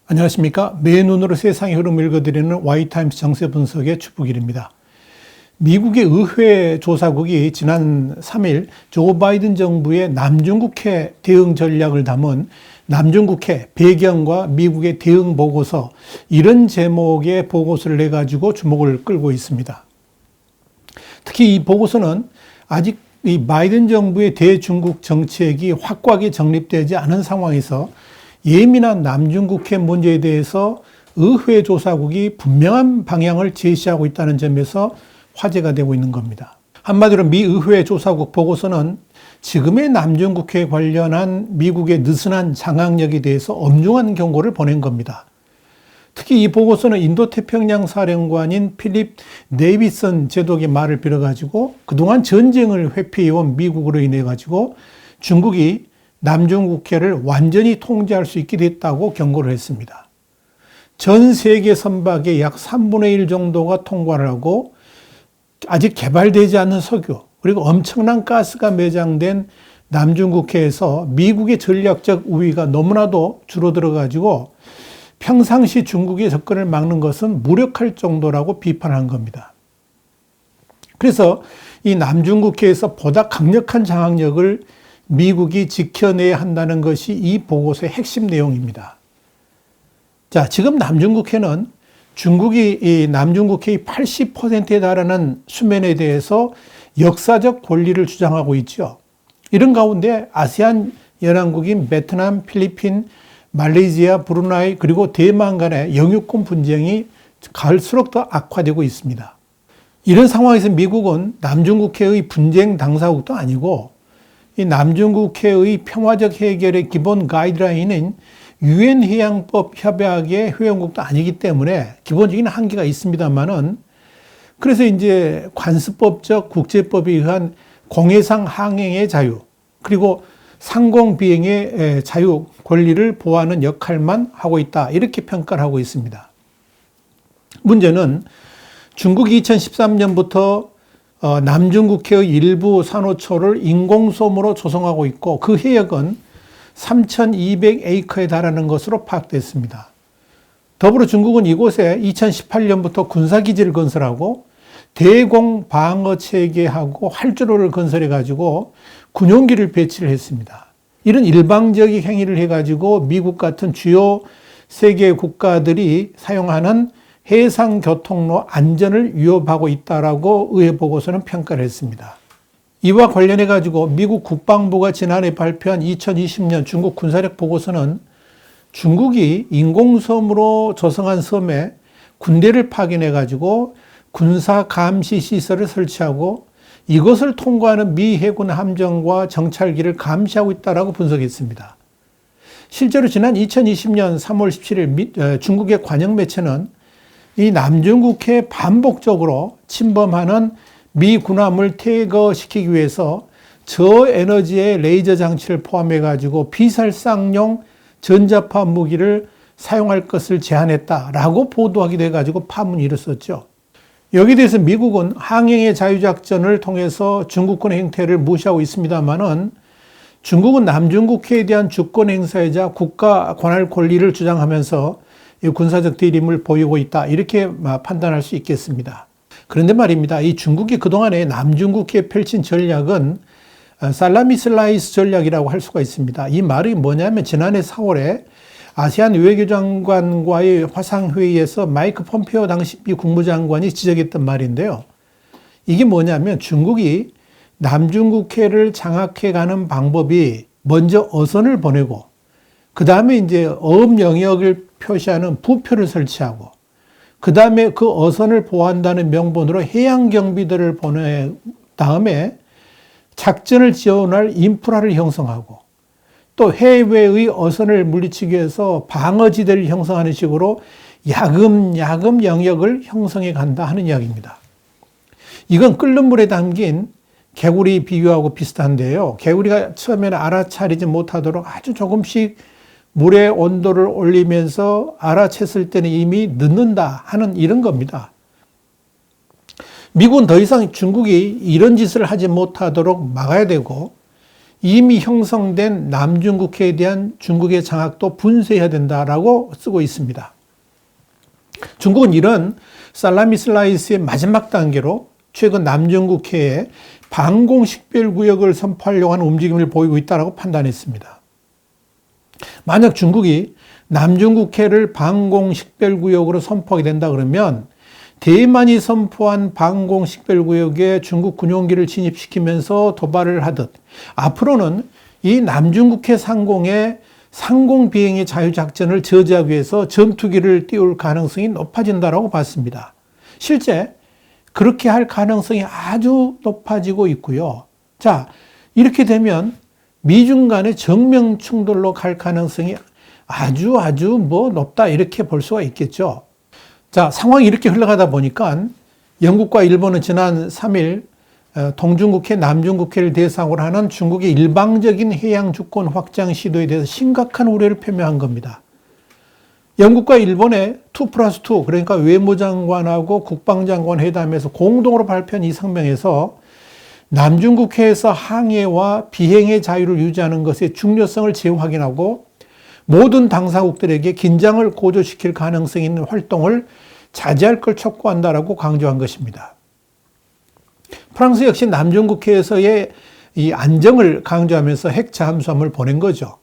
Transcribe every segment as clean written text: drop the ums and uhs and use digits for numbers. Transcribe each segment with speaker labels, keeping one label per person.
Speaker 1: 안녕하십니까. 내 눈으로 세상의 흐름을 읽어드리는 와이타임스 정세 분석의 주북일입니다. 미국의 의회 조사국이 지난 3일 조 바이든 정부의 남중국해 대응 전략을 담은 남중국해 배경과 미국의 대응 보고서, 이런 제목의 보고서를 내가지고 주목을 끌고 있습니다. 특히 이 보고서는 아직 이 바이든 정부의 대중국 정책이 확고하게 정립되지 않은 상황에서 예민한 남중국해 문제에 대해서 의회 조사국이 분명한 방향을 제시하고 있다는 점에서 화제가 되고 있는 겁니다. 한마디로 미 의회 조사국 보고서는 지금의 남중국해에 관련한 미국의 느슨한 장악력에 대해서 엄중한 경고를 보낸 겁니다. 특히 이 보고서는 인도태평양 사령관인 필립 데이비슨 제독의 말을 빌어가지고 그동안 전쟁을 회피해온 미국으로 인해가지고 중국이 남중국해를 완전히 통제할 수 있게 됐다고 경고를 했습니다. 전 세계 선박의 약 3분의 1 정도가 통과를 하고 아직 개발되지 않은 석유, 그리고 엄청난 가스가 매장된 남중국해에서 미국의 전략적 우위가 너무나도 줄어들어가지고 평상시 중국의 접근을 막는 것은 무력할 정도라고 비판한 겁니다. 그래서 이 남중국해에서 보다 강력한 장악력을 미국이 지켜내야 한다는 것이 이 보고서의 핵심 내용입니다. 자, 지금 남중국해는 중국이 이 남중국해의 80%에 달하는 수면에 대해서 역사적 권리를 주장하고 있죠. 이런 가운데 아세안 연안국인 베트남, 필리핀, 말레이시아, 브루나이, 그리고 대만 간의 영유권 분쟁이 갈수록 더 악화되고 있습니다. 이런 상황에서 미국은 남중국해의 분쟁 당사국도 아니고 이 남중국해의 평화적 해결의 기본 가이드라인인 유엔 해양법 협약의 회원국도 아니기 때문에 기본적인 한계가 있습니다만은, 그래서 이제 관습법적 국제법에 의한 공해상 항행의 자유, 그리고 상공 비행의 자유 권리를 보호하는 역할만 하고 있다, 이렇게 평가를 하고 있습니다. 문제는 중국이 2013년부터 남중국해의 일부 산호초를 인공섬으로 조성하고 있고 그 해역은 3,200에이커에 달하는 것으로 파악됐습니다. 더불어 중국은 이곳에 2018년부터 군사기지를 건설하고 대공 방어 체계하고 활주로를 건설해가지고 군용기를 배치를 했습니다. 이런 일방적인 행위를 해가지고 미국 같은 주요 세계 국가들이 사용하는 해상 교통로 안전을 위협하고 있다라고 의회 보고서는 평가를 했습니다. 이와 관련해 가지고 미국 국방부가 지난해 발표한 2020년 중국 군사력 보고서는 중국이 인공섬으로 조성한 섬에 군대를 파견해 가지고 군사 감시 시설을 설치하고 이것을 통과하는 미 해군 함정과 정찰기를 감시하고 있다라고 분석했습니다. 실제로 지난 2020년 3월 17일 중국의 관영 매체는 이 남중국해에 반복적으로 침범하는 미 군함을 퇴거시키기 위해서 저에너지의 레이저 장치를 포함해 가지고 비살상용 전자파 무기를 사용할 것을 제안했다라고 보도하기도 해가지고 파문이 일었었죠. 여기에 대해서 미국은 항행의 자유작전을 통해서 중국군의 행태를 무시하고 있습니다만은 중국은 남중국해에 대한 주권 행사이자 국가 관할 권리를 주장하면서 군사적 대립을 보이고 있다, 이렇게 판단할 수 있겠습니다. 그런데 말입니다. 이 중국이 그동안에 남중국해에 펼친 전략은 살라미 슬라이스 전략이라고 할 수가 있습니다. 이 말이 뭐냐면 지난해 4월에 아세안 외교장관과의 화상회의에서 마이크 폼페오 당시 미 국무장관이 지적했던 말인데요. 이게 뭐냐면 중국이 남중국해를 장악해가는 방법이 먼저 어선을 보내고 그 다음에 이제 어업 영역을 표시하는 부표를 설치하고 그 다음에 그 어선을 보호한다는 명분으로 해양경비대를 보낸 다음에 작전을 지원할 인프라를 형성하고 또 해외의 어선을 물리치기 위해서 방어지대를 형성하는 식으로 야금야금 영역을 형성해 간다 하는 이야기입니다. 이건 끓는 물에 담긴 개구리 비유하고 비슷한데요. 개구리가 처음에는 알아차리지 못하도록 아주 조금씩 물의 온도를 올리면서 알아챘을 때는 이미 늦는다 하는 이런 겁니다. 미국은 더 이상 중국이 이런 짓을 하지 못하도록 막아야 되고 이미 형성된 남중국해에 대한 중국의 장악도 분쇄해야 된다라고 쓰고 있습니다. 중국은 이런 살라미 슬라이스의 마지막 단계로 최근 남중국해에 방공식별구역을 선포하려고 하는 움직임을 보이고 있다고 판단했습니다. 만약 중국이 남중국해를 방공식별구역으로 선포하게 된다 그러면 대만이 선포한 방공식별구역에 중국 군용기를 진입시키면서 도발을 하듯 앞으로는 이 남중국해 상공에 상공비행의 자유작전을 저지하기 위해서 전투기를 띄울 가능성이 높아진다고 봤습니다. 실제 그렇게 할 가능성이 아주 높아지고 있고요. 자, 이렇게 되면 미중 간의 정면 충돌로 갈 가능성이 아주 높다 이렇게 볼 수가 있겠죠. 자, 상황이 이렇게 흘러가다 보니까 영국과 일본은 지난 3일 동중국해, 남중국해를 대상으로 하는 중국의 일방적인 해양 주권 확장 시도에 대해서 심각한 우려를 표명한 겁니다. 영국과 일본의 2+2, 그러니까 외무장관하고 국방장관 회담에서 공동으로 발표한 이 성명에서 남중국해에서 항해와 비행의 자유를 유지하는 것의 중요성을 재확인하고 모든 당사국들에게 긴장을 고조시킬 가능성이 있는 활동을 자제할 걸 촉구한다라고 강조한 것입니다. 프랑스 역시 남중국해에서의 이 안정을 강조하면서 핵 잠수함을 보낸 거죠.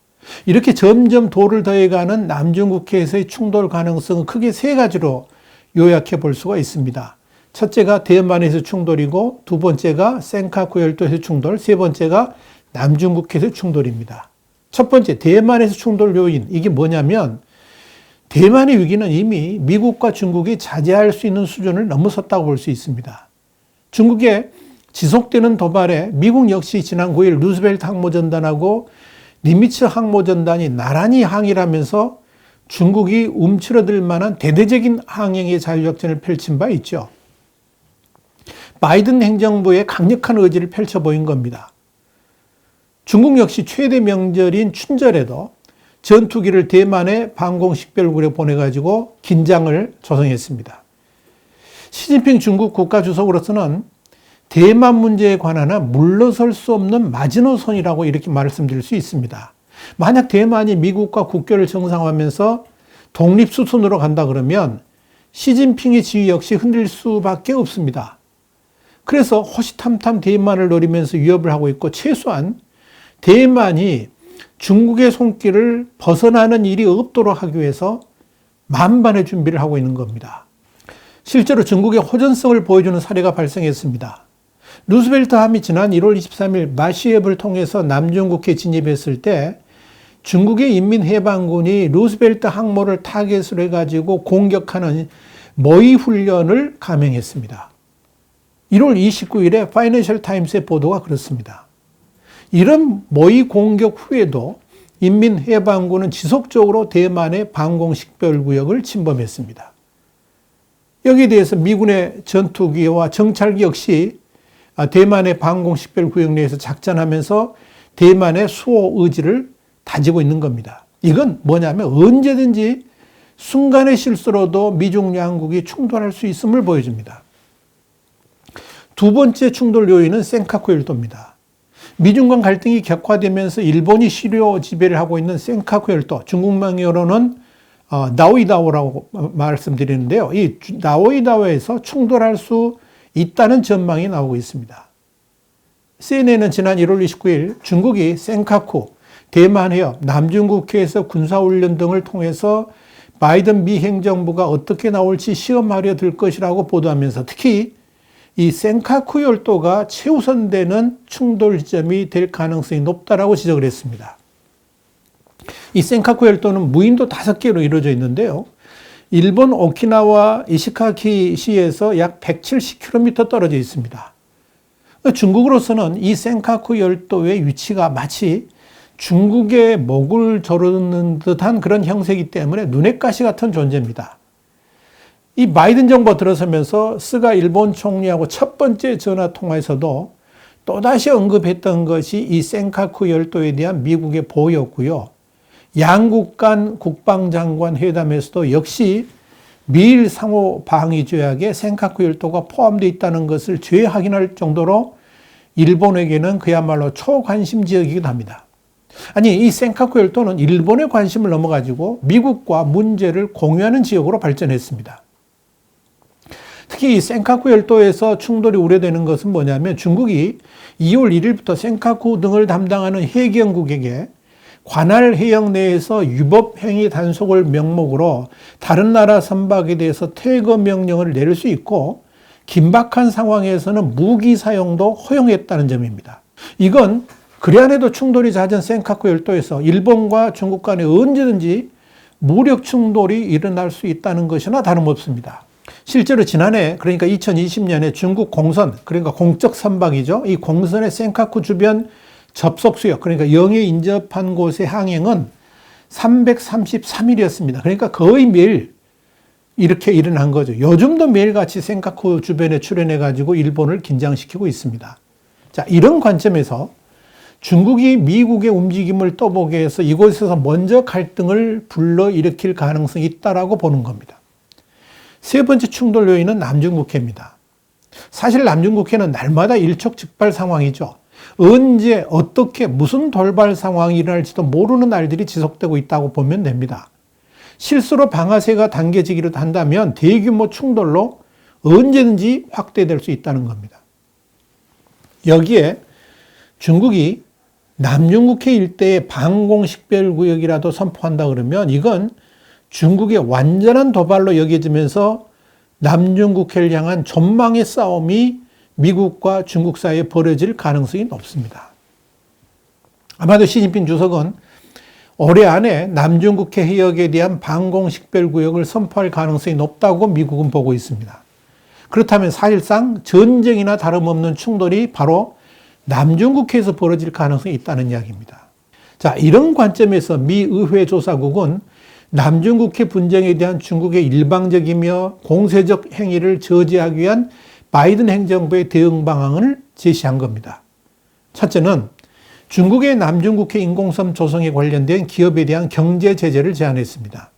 Speaker 1: 이렇게 점점 도를 더해가는 남중국해에서의 충돌 가능성은 크게 세 가지로 요약해 볼 수가 있습니다. 첫째가 대만에서 충돌이고, 두 번째가 센카쿠 열도에서 충돌, 세 번째가 남중국해에서 충돌입니다. 첫 번째, 대만에서 충돌 요인. 이게 뭐냐면 대만의 위기는 이미 미국과 중국이 자제할 수 있는 수준을 넘어섰다고 볼 수 있습니다. 중국의 지속되는 도발에 미국 역시 지난 9일 루즈벨트 항모전단하고 니미츠 항모전단이 나란히 항의를 하면서 중국이 움츠러들 만한 대대적인 항행의 자유작전을 펼친 바 있죠. 바이든 행정부의 강력한 의지를 펼쳐 보인 겁니다. 중국 역시 최대 명절인 춘절에도 전투기를 대만의 방공식별구역에 보내가지고 긴장을 조성했습니다. 시진핑 중국 국가주석으로서는 대만 문제에 관한 한 물러설 수 없는 마지노선이라고 이렇게 말씀드릴 수 있습니다. 만약 대만이 미국과 국교를 정상화하면서 독립수순으로 간다 그러면 시진핑의 지위 역시 흔들릴 수밖에 없습니다. 그래서 호시탐탐 대만을 노리면서 위협을 하고 있고 최소한 대만이 중국의 손길을 벗어나는 일이 없도록 하기 위해서 만반의 준비를 하고 있는 겁니다. 실제로 중국의 호전성을 보여주는 사례가 발생했습니다. 루스벨트 함이 지난 1월 23일 마시옙을 통해서 남중국해에 진입했을 때 중국의 인민해방군이 루스벨트 항모를 타겟으로 해가지고 공격하는 모의 훈련을 감행했습니다. 1월 29일에 파이낸셜 타임스의 보도가 그렇습니다. 이런 모의 공격 후에도 인민해방군은 지속적으로 대만의 방공식별구역을 침범했습니다. 여기에 대해서 미군의 전투기와 정찰기 역시 대만의 방공식별구역 내에서 작전하면서 대만의 수호 의지를 다지고 있는 겁니다. 이건 뭐냐면 언제든지 순간의 실수로도 미중 양국이 충돌할 수 있음을 보여줍니다. 두 번째 충돌 요인은 센카쿠 열도입니다. 미중 간 갈등이 격화되면서 일본이 시료 지배를 하고 있는 센카쿠 열도, 중국명으로는 나오이다오라고 말씀드리는데요. 이 나오이다오에서 충돌할 수 있다는 전망이 나오고 있습니다. CNN은 지난 1월 29일 중국이 센카쿠, 대만 해협, 남중국해에서 군사훈련 등을 통해서 바이든 미 행정부가 어떻게 나올지 시험하려 들 것이라고 보도하면서 특히 이 센카쿠 열도가 최우선되는 충돌 지점이 될 가능성이 높다라고 지적을 했습니다. 이 센카쿠 열도는 무인도 5개로 이루어져 있는데요. 일본 오키나와 이시카키시에서 약 170km 떨어져 있습니다. 중국으로서는 이 센카쿠 열도의 위치가 마치 중국의 목을 조르는 듯한 그런 형세이기 때문에 눈엣 가시 같은 존재입니다. 이 바이든 정부가 들어서면서 스가 일본 총리하고 첫 번째 전화 통화에서도 또다시 언급했던 것이 이 센카쿠 열도에 대한 미국의 보호였고요. 양국 간 국방장관 회담에서도 역시 미일 상호 방위 조약에 센카쿠 열도가 포함되어 있다는 것을 재확인할 정도로 일본에게는 그야말로 초관심 지역이기도 합니다. 아니, 이 센카쿠 열도는 일본의 관심을 넘어가지고 미국과 문제를 공유하는 지역으로 발전했습니다. 특히 이 센카쿠 열도에서 충돌이 우려되는 것은 뭐냐면 중국이 2월 1일부터 센카쿠 등을 담당하는 해경국에게 관할 해역 내에서 유법 행위 단속을 명목으로 다른 나라 선박에 대해서 퇴거 명령을 내릴 수 있고 긴박한 상황에서는 무기 사용도 허용했다는 점입니다. 이건 그래 안 해도 충돌이 잦은 센카쿠 열도에서 일본과 중국 간에 언제든지 무력 충돌이 일어날 수 있다는 것이나 다름없습니다. 실제로 지난해, 그러니까 2020년에 중국 공선, 그러니까 공적 선박이죠. 이 공선의 센카쿠 주변 접속수역, 그러니까 영해 인접한 곳의 항행은 333일이었습니다. 그러니까 거의 매일 이렇게 일어난 거죠. 요즘도 매일같이 센카쿠 주변에 출현해가지고 일본을 긴장시키고 있습니다. 자, 이런 관점에서 중국이 미국의 움직임을 떠보게 해서 이곳에서 먼저 갈등을 불러일으킬 가능성이 있다라고 보는 겁니다. 세 번째 충돌 요인은 남중국해입니다. 사실 남중국해는 날마다 일촉즉발 상황이죠. 언제 어떻게 무슨 돌발 상황이 일어날지도 모르는 날들이 지속되고 있다고 보면 됩니다. 실수로 방아쇠가 당겨지기로 한다면 대규모 충돌로 언제든지 확대될 수 있다는 겁니다. 여기에 중국이 남중국해 일대의 방공식별구역이라도 선포한다 그러면 이건 중국의 완전한 도발로 여겨지면서 남중국해를 향한 전망의 싸움이 미국과 중국 사이에 벌어질 가능성이 높습니다. 아마도 시진핑 주석은 올해 안에 남중국해 해역에 대한 방공식별구역을 선포할 가능성이 높다고 미국은 보고 있습니다. 그렇다면 사실상 전쟁이나 다름없는 충돌이 바로 남중국해에서 벌어질 가능성이 있다는 이야기입니다. 자, 이런 관점에서 미 의회 조사국은 남중국해 분쟁에 대한 중국의 일방적이며 공세적 행위를 저지하기 위한 바이든 행정부의 대응 방안을 제시한 겁니다. 첫째는 중국의 남중국해 인공섬 조성에 관련된 기업에 대한 경제 제재를 제안했습니다.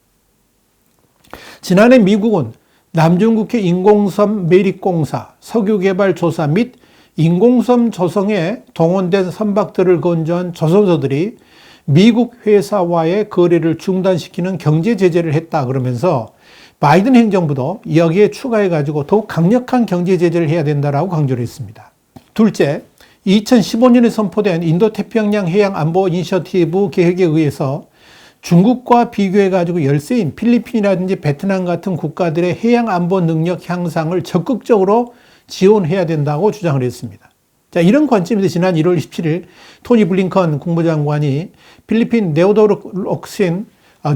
Speaker 1: 지난해 미국은 남중국해 인공섬 매립공사, 석유개발조사 및 인공섬 조성에 동원된 선박들을 건조한 조선소들이 미국 회사와의 거래를 중단시키는 경제 제재를 했다 그러면서 바이든 행정부도 여기에 추가해가지고 더욱 강력한 경제 제재를 해야 된다라고 강조를 했습니다. 둘째, 2015년에 선포된 인도태평양 해양안보 이니셔티브 계획에 의해서 중국과 비교해가지고 열세인 필리핀이라든지 베트남 같은 국가들의 해양안보 능력 향상을 적극적으로 지원해야 된다고 주장을 했습니다. 자, 이런 관점에서 지난 1월 17일 토니 블링컨 국무장관이 필리핀 네오도르 록신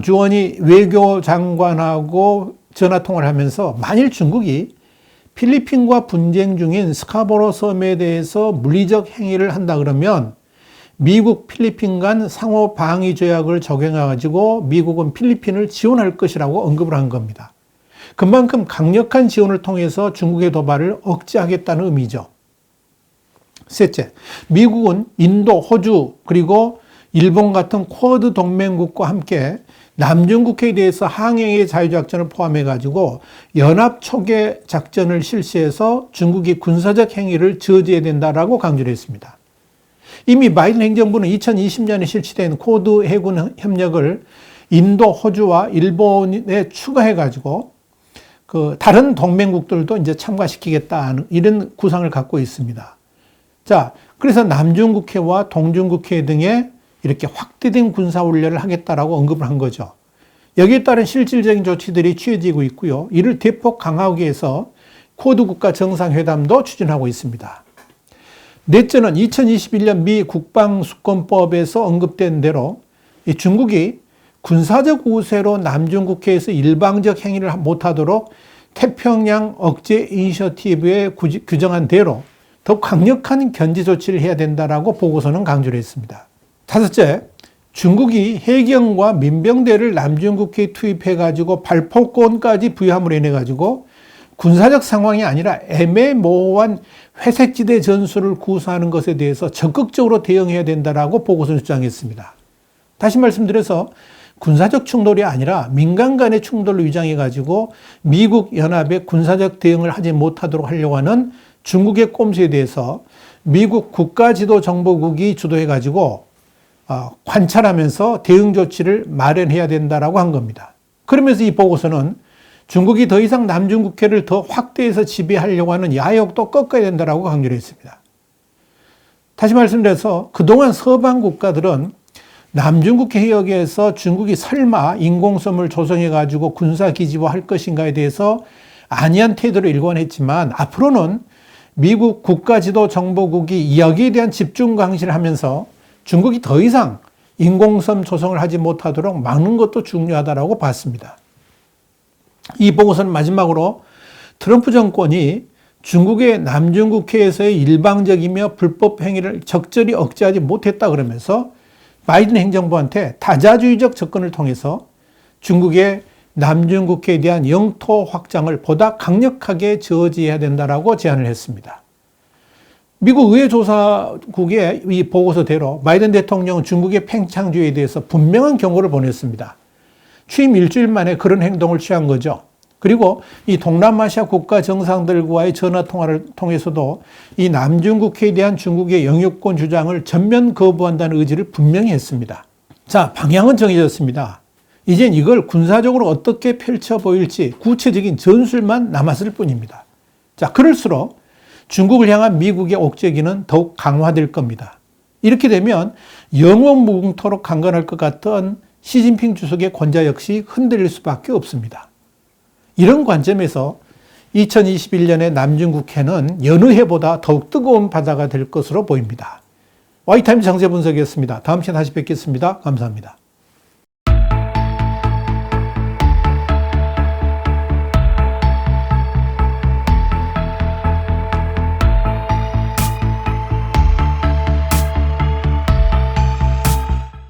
Speaker 1: 주원이 외교장관하고 전화통화를 하면서 만일 중국이 필리핀과 분쟁 중인 스카보로 섬에 대해서 물리적 행위를 한다 그러면 미국, 필리핀 간 상호 방위 조약을 적용해가지고 미국은 필리핀을 지원할 것이라고 언급을 한 겁니다. 그만큼 강력한 지원을 통해서 중국의 도발을 억제하겠다는 의미죠. 셋째, 미국은 인도, 호주, 그리고 일본 같은 쿼드 동맹국과 함께 남중국해에 대해서 항해의 자유작전을 포함해가지고 연합 초계 작전을 실시해서 중국이 군사적 행위를 저지해야 된다라고 강조를 했습니다. 이미 바이든 행정부는 2020년에 실시된 쿼드 해군 협력을 인도, 호주와 일본에 추가해가지고 다른 동맹국들도 이제 참가시키겠다는 이런 구상을 갖고 있습니다. 자, 그래서 남중국해와 동중국해 등에 이렇게 확대된 군사훈련을 하겠다라고 언급을 한 거죠. 여기에 따른 실질적인 조치들이 취해지고 있고요. 이를 대폭 강화하기 위해서 쿼드 국가 정상회담도 추진하고 있습니다. 넷째는 2021년 미 국방수권법에서 언급된 대로 중국이 군사적 우세로 남중국해에서 일방적 행위를 못하도록 태평양 억제 이니셔티브에 규정한 대로 더 강력한 견제 조치를 해야 된다라고 보고서는 강조를 했습니다. 다섯째, 중국이 해경과 민병대를 남중국해에 투입해가지고 발포권까지 부여함으로 인해가지고 군사적 상황이 아니라 애매모호한 회색지대 전술을 구사하는 것에 대해서 적극적으로 대응해야 된다라고 보고서는 주장했습니다. 다시 말씀드려서 군사적 충돌이 아니라 민간 간의 충돌로 위장해가지고 미국 연합의 군사적 대응을 하지 못하도록 하려고 하는 중국의 꼼수에 대해서 미국 국가지도정보국이 주도해가지고 관찰하면서 대응 조치를 마련해야 된다라고 한 겁니다. 그러면서 이 보고서는 중국이 더 이상 남중국해를 더 확대해서 지배하려고 하는 야욕도 꺾어야 된다라고 강조를 했습니다. 다시 말씀드려서 그동안 서방 국가들은 남중국해 해역에서 중국이 설마 인공섬을 조성해가지고 군사기지화할 것인가에 대해서 안이한 태도를 일관했지만 앞으로는 미국 국가지도정보국이 여기에 대한 집중 감시를 하면서 중국이 더 이상 인공섬 조성을 하지 못하도록 막는 것도 중요하다고 봤습니다. 이 보고서는 마지막으로 트럼프 정권이 중국의 남중국해에서의 일방적이며 불법 행위를 적절히 억제하지 못했다 그러면서 바이든 행정부한테 다자주의적 접근을 통해서 중국의 남중국해에 대한 영토 확장을 보다 강력하게 저지해야 된다라고 제안을 했습니다. 미국 의회조사국의 이 보고서대로 바이든 대통령은 중국의 팽창주의에 대해서 분명한 경고를 보냈습니다. 취임 일주일 만에 그런 행동을 취한 거죠. 그리고 이 동남아시아 국가 정상들과의 전화통화를 통해서도 이 남중국해에 대한 중국의 영유권 주장을 전면 거부한다는 의지를 분명히 했습니다. 자, 방향은 정해졌습니다. 이젠 이걸 군사적으로 어떻게 펼쳐 보일지 구체적인 전술만 남았을 뿐입니다. 자, 그럴수록 중국을 향한 미국의 옥죄기는 더욱 강화될 겁니다. 이렇게 되면 영원 무궁토록 강건할 것 같던 시진핑 주석의 권좌 역시 흔들릴 수밖에 없습니다. 이런 관점에서 2021년의 남중국해는 여느 해보다 더욱 뜨거운 바다가 될 것으로 보입니다. 와이타임즈 장세 분석이었습니다. 다음 시간에 다시 뵙겠습니다. 감사합니다.